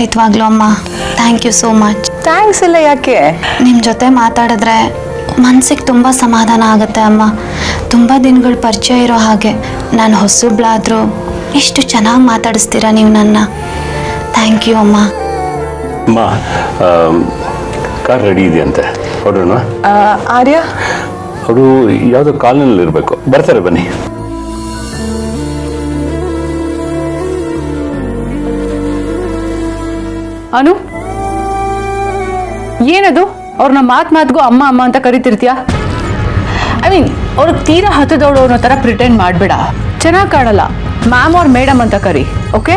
ಖಂಡಿತವಾಗ್ಲೂ ಅಮ್ಮ, thank you so much. Thanks ಇಲ್ಲ, ಯಾಕೆ? ನಿಮ್ಮ ಜೊತೆ ಮಾತಾಡಿದ್ರೆ ಮನ್ಸಿಗೆ ತುಂಬ ಸಮಾಧಾನ ಆಗುತ್ತೆ ಅಮ್ಮ. ತುಂಬ ದಿನಗಳ ಪರಿಚಯ ಇರೋ ಹಾಗೆ. ನಾನು ಹೊಸಬ್ಳಾದರೂ ಎಷ್ಟು ಚೆನ್ನಾಗಿ ಮಾತಾಡಿಸ್ತೀರಾ ನೀವು ನನ್ನ. ಥ್ಯಾಂಕ್ ಯು ಅಮ್ಮ. ಅಮ್ಮ, ಕಾರ್ ರೆಡಿ ಇದೆಯಂತೆ, ಹೊರಡೋಣ? ಆರ್ಯ ಅವರು ಯಾವುದೋ ಕಾಲ್ನಲ್ಲಿ ಇರಬೇಕು, ಬರ್ತಾರೆ, ಬನ್ನಿ. ಅನು, ಏನದು? ಅವ್ರನ್ನ ಮಾತ್ಗೂ ಅಮ್ಮ ಅಮ್ಮ ಅಂತ ಕರಿತಿರ್ತೀಯ? ಐ ಮೀನ್, ಅವ್ರಿಗೆ ತೀರಾ ಹತ್ತದವಳು ಅನ್ನೋ ಥರ ಪ್ರಿಟೆಂಡ್ ಮಾಡಬೇಡ, ಚೆನ್ನಾಗಿ ಕಾಣಲ್ಲ. ಮ್ಯಾಮ್ ಅವ್ರ ಮೇಡಮ್ ಅಂತ ಕರಿ, ಓಕೆ?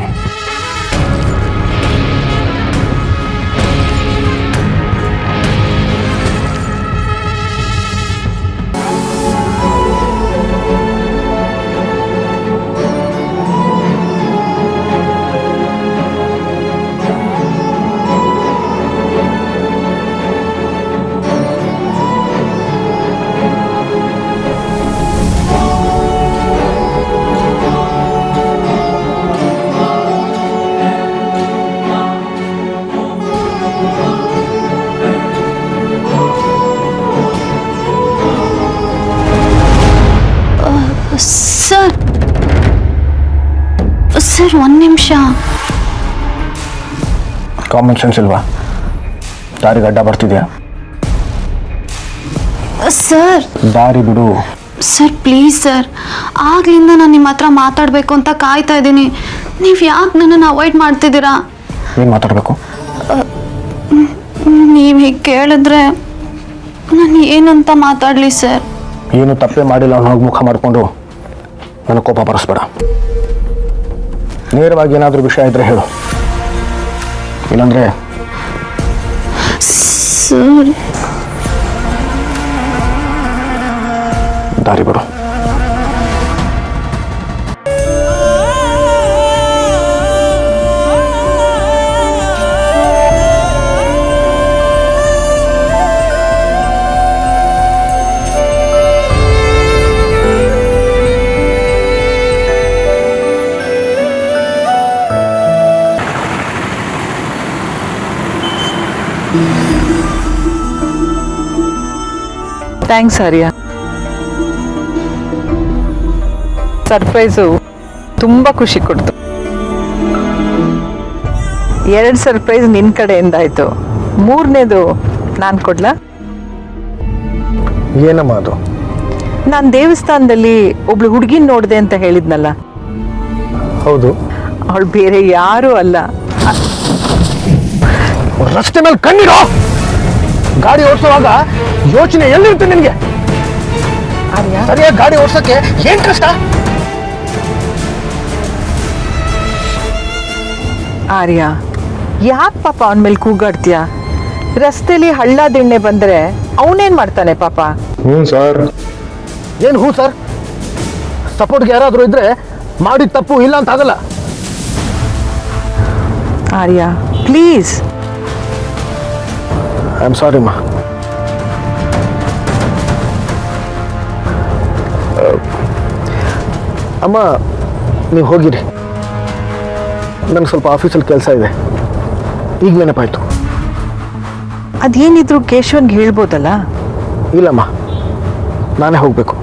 ಸರ್, ಒಂದು ನಿಮಿಷ. ಕಾಮನ್ ಸೆನ್ಸ್ ಇಲ್ವಾ? ದಾರಿಗೆ ಅಡ್ಡ ಬರ್ತಿದ್ಯಾ? ಸರ್, ದಾರಿ ಬಿಡು. ಸರ್ ಪ್ಲೀಸ್ ಸರ್, ಆಗ್ಲಿಂದ ನಾನು ನಿಮ್ಮ ಹತ್ರ ಮಾತಾಡಬೇಕು ಅಂತ ಕಾಯ್ತಾ ಇದ್ದೀನಿ. ನೀವು ಯಾಕೆ ನನ್ನನ್ನು ಅವಾಯ್ಡ್ ಮಾಡ್ತಿದ್ದೀರಾ? ಏನು ಮಾತಾಡಬೇಕು? ನೀವು ಹೀಗೆ ಕೇಳಿದ್ರೆ ನಾನು ಏನಂತ ಮಾತಾಡಲಿ ಸರ್? ಏನು ತಪ್ಪೇ ಮಾಡಿಲ್ಲ ಅವನು ಹೋಗಿ ಮುಖ ಮಾಡಿಕೊಂಡು ನನ್ನ ಕೋಪ ಬರೆಸ್ಬೇಡ. ನೇರವಾಗಿ ಏನಾದರೂ ವಿಷಯ ಇದ್ರೆ ಹೇಳು, ಇಲ್ಲಾಂದ್ರೆ ಸರ್ ದಾರಿ ಬಿಡು. ಥ್ಯಾಂಕ್ಸ್ ಆರ್ಯ. ಸರ್ಪ್ರೈಸು ತುಂಬ ಖುಷಿ ಕೊಡ್ತು. 2 ಸರ್ಪ್ರೈಸ್ ನಿನ್ನ ಕಡೆಯಿಂದ ಆಯಿತು, 3ನೇದು ನಾನು ಕೊಡ್ಲಾ? ಏನಮ್ಮ ಅದು? ನಾನು ದೇವಸ್ಥಾನದಲ್ಲಿ ಒಬ್ಳು ಹುಡುಗಿನ ನೋಡಿದೆ ಅಂತ ಹೇಳಿದ್ನಲ್ಲ. ಹೌದು. ಅವಳು ಬೇರೆ ಯಾರೂ ಅಲ್ಲ. ರಸ್ತೆ ಮೇಲೆ ಕಣ್ಣಿರೋ. ಗಾಡಿ ಓಡಿಸುವಾಗ ಯೋಚನೆ ಎಲ್ಲಿರುತ್ತೆ ನಿನಗೆ? ಸರಿಯಾಗಿ ಗಾಡಿ ಓಡಿಸೋಕೆ ಏನ್ ಕಷ್ಟ? ಆರ್ಯ, ಯಾಕೆ ಪಾಪ ಅವನ ಮೇಲೆ ಕೂಗಾಡ್ತೀಯ? ರಸ್ತೆಲಿ ಹಳ್ಳ ದಿಣ್ಣೆ ಬಂದ್ರೆ ಅವನೇನ್ ಮಾಡ್ತಾನೆ ಪಾಪ? ಹ್ಞೂ ಸರ್. ಏನು ಹ್ಞೂ ಸರ್? ಸಪೋರ್ಟ್ಗೆ ಯಾರಾದರೂ ಇದ್ರೆ ಮಾಡಿದ ತಪ್ಪು ಇಲ್ಲ ಅಂತ ಆಗಲ್ಲ. ಆರ್ಯ ಪ್ಲೀಸ್. ಐ ಆಮ್ ಸಾರಿ ಅಮ್ಮ. ಅಮ್ಮ, ನೀವು ಹೋಗಿರಿ, ನನಗೆ ಸ್ವಲ್ಪ ಆಫೀಸಲ್ಲಿ ಕೆಲಸ ಇದೆ. ಈಗ ನೆನಪಾಯ್ತು. ಅದೇನಿದ್ರು ಕೇಶವನ್ಗೆ ಹೇಳ್ಬೋದಲ್ಲ? ಇಲ್ಲಮ್ಮ, ನಾನೇ ಹೋಗಬೇಕು.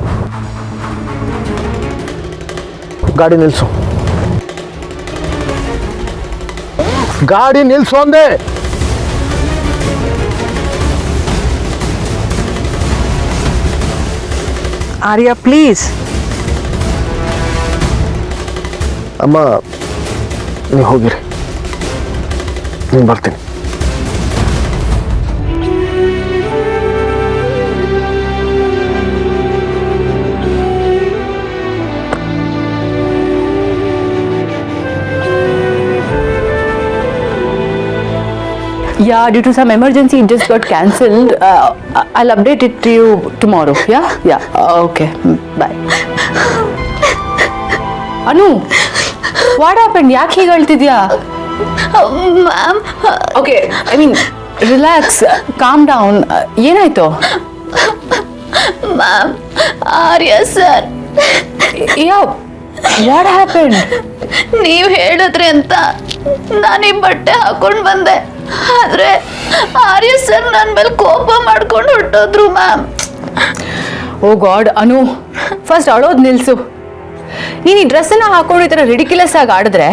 ಗಾಡಿ ನಿಲ್ಲಿಸು. ಗಾಡಿ ನಿಲ್ಲಿಸು ಅಂದೆ. ಆರ್ಯ ಪ್ಲೀಸ್. ಅಮ್ಮ, ನೀವು ಹೋಗಿರಿ, ನೀನು ಬರ್ತೀನಿ. Yeah, due to some emergency, it just got cancelled. I'll update it to you tomorrow. Yeah? Yeah. Okay. Bye. Anu, what happened? ಯಾಕೆ ಹೀಗೆ ಹೇಳ್ತಿದ್ಯಾ? Ma'am. Okay, I mean, relax, calm down. ಏನಾಯ್ತು? Ma'am, Arya sir. Yeah, what happened? ನೀವು ಹೇಳಿದ್ರಿ ಅಂತ ನಾನು ಈ ಬಟ್ಟೆ ಹಾಕೊಂಡು ಬಂದೆ, ಆದ್ರೆ ಆರ್ಯ ಸರ್ ನನ್ನ ಮೇಲೆ ಕೋಪ ಮಾಡ್ಕೊಂಡು ಹೊರಟೋದ್ರು ಮ್ಯಾಮ್. ಓ ಗಾಡ್ ಅನು, ಫಸ್ಟ್ ಅಳೋದು ನಿಲ್ಸು. ನೀನು ಈ ಡ್ರೆಸ್ಸನ್ನ ಹಾಕೊಂಡು ಈ ಥರ ರಿಡಿಕ್ಯುಲಸ್ ಆಗಿ ಆಡಿದ್ರೆ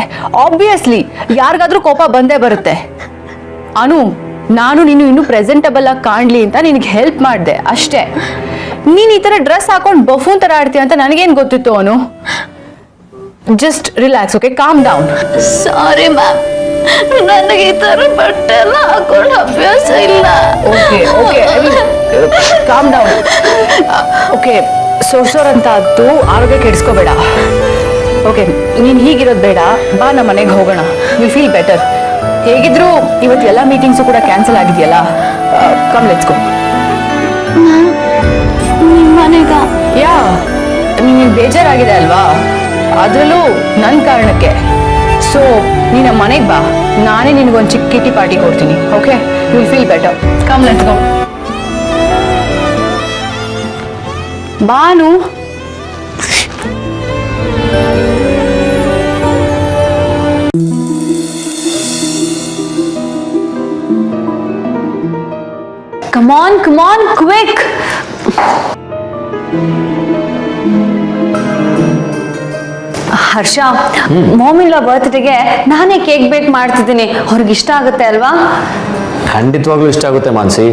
ಆಬ್ವಿಯಸ್ಲಿ ಯಾರಿಗಾದ್ರೂ ಕೋಪ ಬಂದೇ ಬರುತ್ತೆ. ಅನು, ನಾನು ನೀನು ಇನ್ನೂ ಪ್ರೆಸೆಂಟಬಲ್ ಆಗಿ ಕಾಣಲಿ ಅಂತ ನಿನಗೆ ಹೆಲ್ಪ್ ಮಾಡಿದೆ ಅಷ್ಟೇ. ನೀನು ಈ ಥರ ಡ್ರೆಸ್ ಹಾಕೊಂಡು ಬಫೂನ್ ಥರ ಆಡ್ತೀಯ ಅಂತ ನನಗೇನು ಗೊತ್ತಿತ್ತು Anu? Just relax, okay, calm down. Sorry ma'am, ನನಗೆ ಈ ಥರ ಬಟ್ಟೆ ಎಲ್ಲ ಹಾಕೊಂಡು ಅಭ್ಯಾಸ ಇಲ್ಲ. Okay okay, calm down. Okay, ಸೋರ್ಸೋರ್ ಅಂತ ಅದು ಆರೋಗ್ಯ ಕೆಡಿಸ್ಕೋಬೇಡ. ಓಕೆ, ನೀನು ಹೀಗಿರೋದು ಬೇಡ, ಬಾ ನಮ್ಮ ಮನೆಗೆ ಹೋಗೋಣ, ವಿಲ್ ಫೀಲ್ ಬೆಟರ್. ಹೇಗಿದ್ರು ಇವತ್ತು ಎಲ್ಲ ಮೀಟಿಂಗ್ಸು ಕೂಡ ಕ್ಯಾನ್ಸಲ್ ಆಗಿದೆಯಲ್ಲ, ಕಮ್ ಲೆಟ್ಸ್ ಗೋ. ನಿಮ್ಮ ಮನೆಗ? ಯಾ, ನಿನಗೆ ಬೇಜಾರಾಗಿದೆ ಅಲ್ವಾ, ಅದರಲ್ಲೂ ನನ್ನ ಕಾರಣಕ್ಕೆ. ಸೊ ನೀನು ನಮ್ಮ ಮನೆಗೆ ಬಾ, ನಾನೇ ನಿನಗೊಂದು ಚಿಕ್ಕ ಕಿಟಿ ಪಾರ್ಟಿ ಕೊಡ್ತೀನಿ. Okay, will feel better. Come let's go. Banu. Come on, quick! ಹರ್ಷ, ಮಾಮಿಲ್ಲ ಬರ್ತ್ಡೇಗೆ ನಾನೇ ಕೇಕ್ ಬೇಕ್ ಮಾಡ್ತಿದ್ದೀನಿ, ಅವ್ರಿಗೆ ಇಷ್ಟ ಆಗುತ್ತೆ ಅಲ್ವಾ? ಖಂಡಿತವಾಗ್ಲೂ ಇಷ್ಟ ಆಗುತ್ತೆ ಮಾನ್ಸಿ.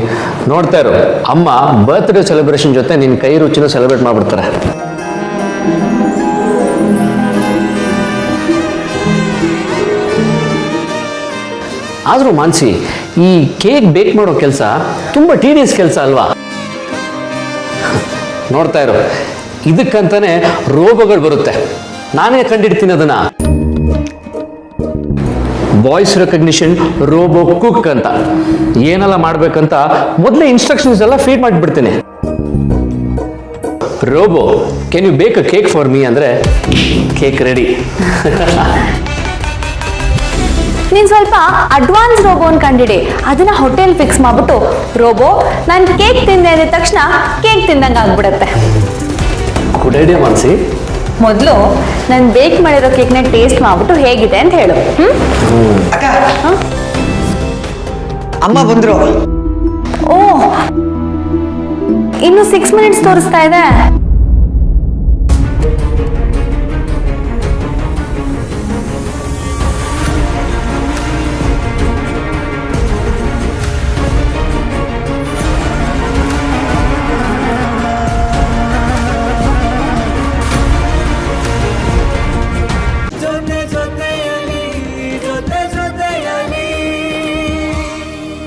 ನೋಡ್ತಾ ಇರು, ಅಮ್ಮ ಬರ್ತ್ಡೇ ಸೆಲೆಬ್ರೇಷನ್ ಜೊತೆ ನಿನ್ನ ಕೈ ರುಚಿನ ಸೆಲೆಬ್ರೇಟ್ ಮಾಡ್ಬಿಡ್ತಾರೆ. ಆದರೂ ಮಾನ್ಸಿ, ಈ ಕೇಕ್ ಬೇಕ್ ಮಾಡೋ ಕೆಲಸ ತುಂಬ ಟೀಡಿಯಸ್ ಕೆಲಸ ಅಲ್ವಾ? ನೋಡ್ತಾ ಇರು, ಇದಕ್ಕಂತಾನೆ ರೋಬೋಗಳು ಬರುತ್ತೆ, ನಾನೇ ಕಂಡಿಡ್ತೀನಿ ಅದನ್ನ. ವಾಯ್ಸ್ ರೆಕಗ್ನಿಷನ್ ರೋಬೋ ಕುಕ್ ಅಂತ. ಏನೆಲ್ಲ ಮಾಡ್ಬೇಕಂತ ಮೊದಲೇ ಇನ್ಸ್ಟ್ರಕ್ಷನ್ಸ್ ಎಲ್ಲ ಫೀಡ್ ಮಾಡಿಬಿಡ್ತೀನಿ. ರೋಬೋ, ಕ್ಯಾನ್ ಯು ಬೇಕ್ ಅ ಕೇಕ್ ಫಾರ್ ಮೀ ಅಂದ್ರೆ ಕೇಕ್ ರೆಡಿ. ನೀನ್ ಸ್ವಲ್ಪ ಅಡ್ವಾನ್ಸ್ ರೋಬೋನ್ ಕಂಡಿಡಿ, ಅದನ್ನ ಹೋಟೆಲ್ ಫಿಕ್ಸ್ ಮಾಡ್ಬಿಟ್ಟು ರೋಬೋ ನಾನು ಕೇಕ್ ತಿಂದೆ ಅಂದ ತಕ್ಷಣ ಕೇಕ್ ತಿಂದಂಗೆ ಆಗ್ಬಿಡತ್ತೆ. Good idea Mansi. ಮೊದಲು ನಾನು ಬೇಕ್ ಮಾಡಿರೋ ಕೇಕ್ನ ಟೇಸ್ಟ್ ಮಾಡ್ಬಿಟ್ಟು ಹೇಗಿದೆ ಅಂತ ಹೇಳು. ಅಕ್ಕ, ಅಮ್ಮ ಬಂದ್ರು. ಓ, ಇನ್ನು 6 minutes ತೋರಿಸ್ತಾ ಇದೆ.